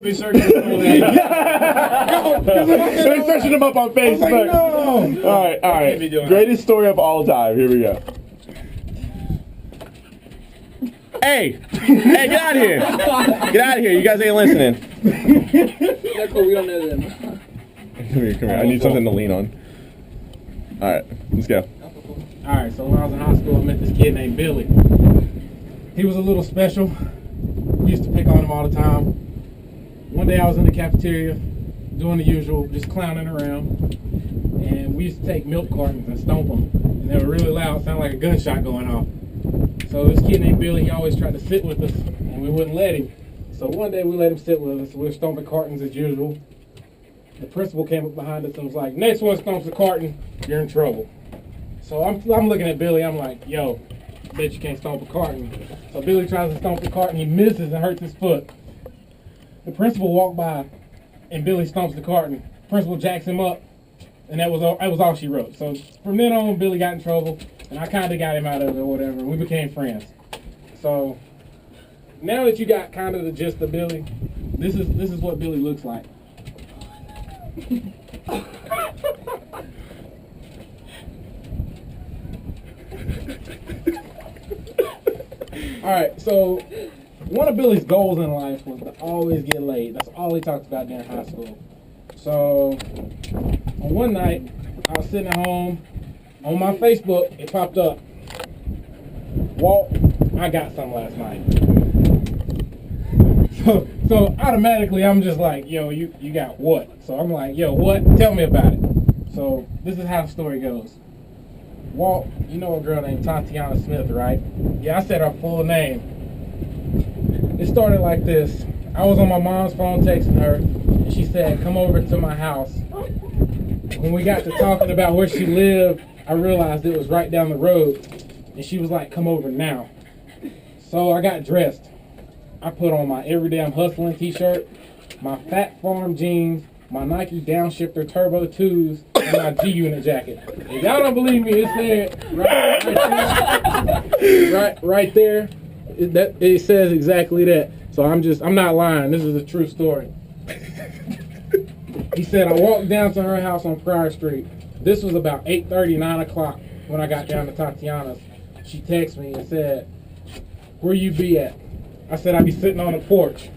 Be searching him up on Facebook. Like, no. All right. Greatest story of all time. Here we go. Hey, get out of here. Get out of here. You guys ain't listening. That's cool. We don't know them. Come here. I need something to lean on. All right, let's go. All right, so when I was in high school, I met this kid named Billy. He was a little special. We used to pick on him all the time. One day I was in the cafeteria doing the usual, just clowning around, and we used to take milk cartons and stomp them, and they were really loud, sounded like a gunshot going off. So this kid named Billy, he always tried to sit with us, and we wouldn't let him. So one day we let him sit with us. We were stomping cartons as usual. The principal came up behind us and was like, "Next one stomps a carton, you're in trouble." So I'm looking at Billy, I'm like, "Yo, bet you can't stomp a carton." So Billy tries to stomp the carton, he misses and hurts his foot. The principal walked by, and Billy stomps the carton. Principal jacks him up, and that was all she wrote. So from then on, Billy got in trouble, and I kind of got him out of it or whatever. We became friends. So now that you got kind of the gist of Billy, this is what Billy looks like. All right, so one of Billy's goals in life was to always get laid. That's all he talked about during high school. So on one night, I was sitting at home. On my Facebook, it popped up. Walt, I got some last night. So automatically, I'm just like, yo, you got what? So I'm like, yo, what? Tell me about it. So this is how the story goes. Walt, you know a girl named Tatiana Smith, right? Yeah, I said her full name. It started like this. I was on my mom's phone texting her, and she said, "Come over to my house." When we got to talking about where she lived, I realized it was right down the road, and she was like, "Come over now." So I got dressed. I put on my Everyday I'm Hustling t-shirt, my Fat Farm jeans, my Nike Downshifter Turbo 2s, and my G-Unit jacket. If y'all don't believe me, it said right there. It says exactly that. So I'm not lying. This is a true story. He said, I walked down to her house on Pryor Street. This was about 8:30, 9 o'clock when I got down to Tatiana's. She texted me and said, "Where you be at?" I said, "I'd be sitting on the porch."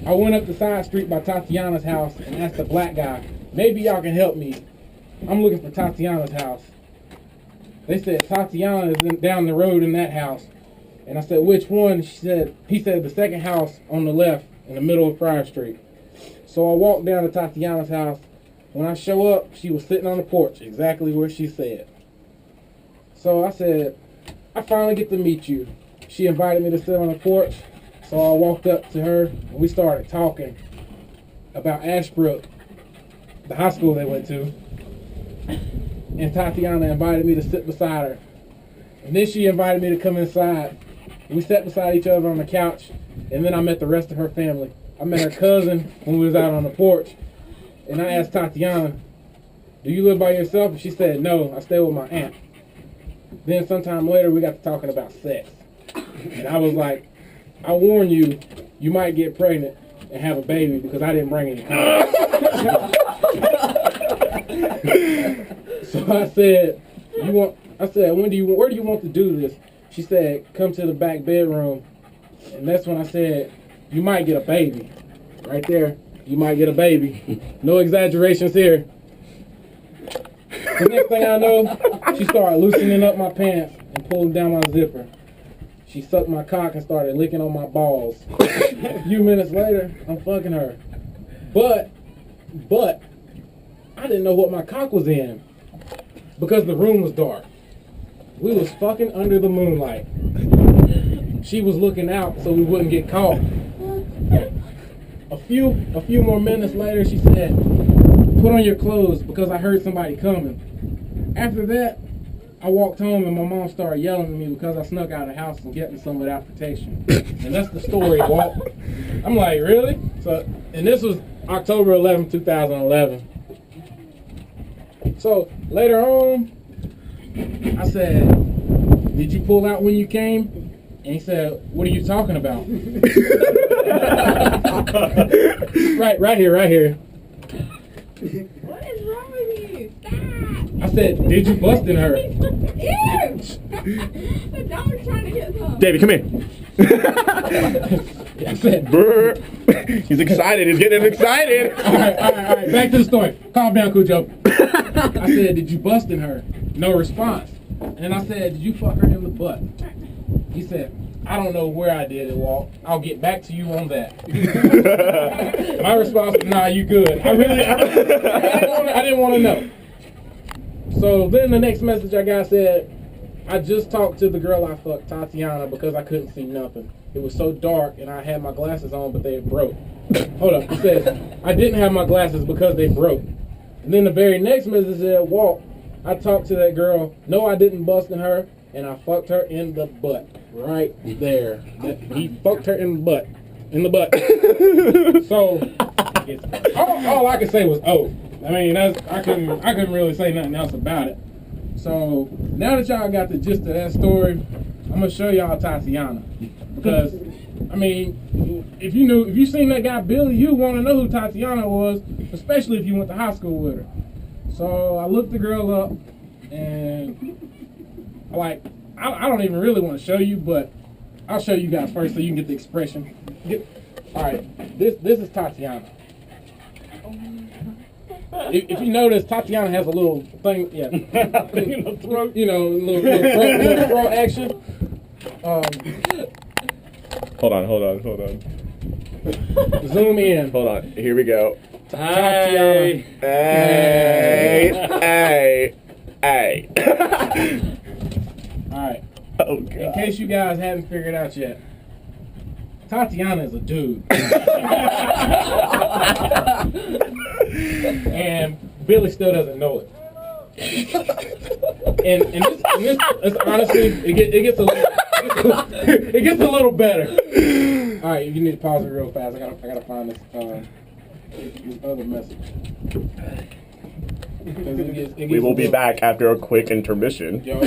I went up the side street by Tatiana's house and asked the black guy, "Maybe y'all can help me. I'm looking for Tatiana's house." They said, "Tatiana is down the road in that house." And I said, "Which one?" He said, the second house on the left in the middle of Pryor Street. So I walked down to Tatiana's house. When I show up, she was sitting on the porch, exactly where she said. So I said, "I finally get to meet you." She invited me to sit on the porch. So I walked up to her and we started talking about Ashbrook, the high school they went to. And Tatiana invited me to sit beside her. And then she invited me to come inside. We sat beside each other on the couch, and then I met the rest of her family. I met her cousin when we was out on the porch, and I asked Tatiana, "Do you live by yourself?" And she said, "No, I stay with my aunt." Then sometime later, we got to talking about sex. And I was like, "I warn you, you might get pregnant and have a baby because I didn't bring any condoms." So I said, where do you want to do this? She said, "Come to the back bedroom." And that's when I said, "You might get a baby." Right there, you might get a baby. No exaggerations here. The next thing I know, she started loosening up my pants and pulling down my zipper. She sucked my cock and started licking on my balls. A few minutes later, I'm fucking her. But, I didn't know what my cock was in because the room was dark. We was fucking under the moonlight. She was looking out so we wouldn't get caught. A few more minutes later, she said, "Put on your clothes because I heard somebody coming." After that, I walked home and my mom started yelling at me because I snuck out of the house and getting some without protection. And that's the story, Walt. I'm like, really? And this was October 11, 2011. So later on, I said, "Did you pull out when you came?" And he said, "What are you talking about?" Right here. What is wrong with you? Stop. I said, did you bust in her? Ew. The dog's trying to get some. Davey, come here. I said, Brr. He's excited. He's getting excited. all right. Back to the story. Calm down, Cujo. I said, did you bust in her? No response. And I said, did you fuck her in the butt? He said, I don't know where I did it, Walt. I'll get back to you on that. My response was, nah, you good. I didn't want to know. So then the next message I got said, I just talked to the girl I fucked, Tatiana, because I couldn't see nothing. It was so dark and I had my glasses on, but they broke. Hold up. It says, I didn't have my glasses because they broke. And then the very next message said, Walt, I talked to that girl. No, I didn't bust in her, and I fucked her in the butt. Right there. He fucked her in the butt. So, all I could say was, oh. I mean, I couldn't really say nothing else about it. So, now that y'all got the gist of that story, I'm going to show y'all Tatiana. Because, I mean, if you seen that guy Billy, you want to know who Tatiana was, especially if you went to high school with her. So I looked the girl up, and I don't even really want to show you, but I'll show you guys first so you can get the expression. All right, this is Tatiana. If you notice, Tatiana has a little thing, yeah, throat, little throat action. Hold on. Zoom in. Hold on. Here we go. Tatiana. Hey. All right. Oh, God. In case you guys haven't figured out yet, Tatiana is a dude. And Billy still doesn't know it. And this honestly, it gets a little better. All right, you need to pause it real fast. I gotta find this other message. We will be back after a quick intermission. Yo,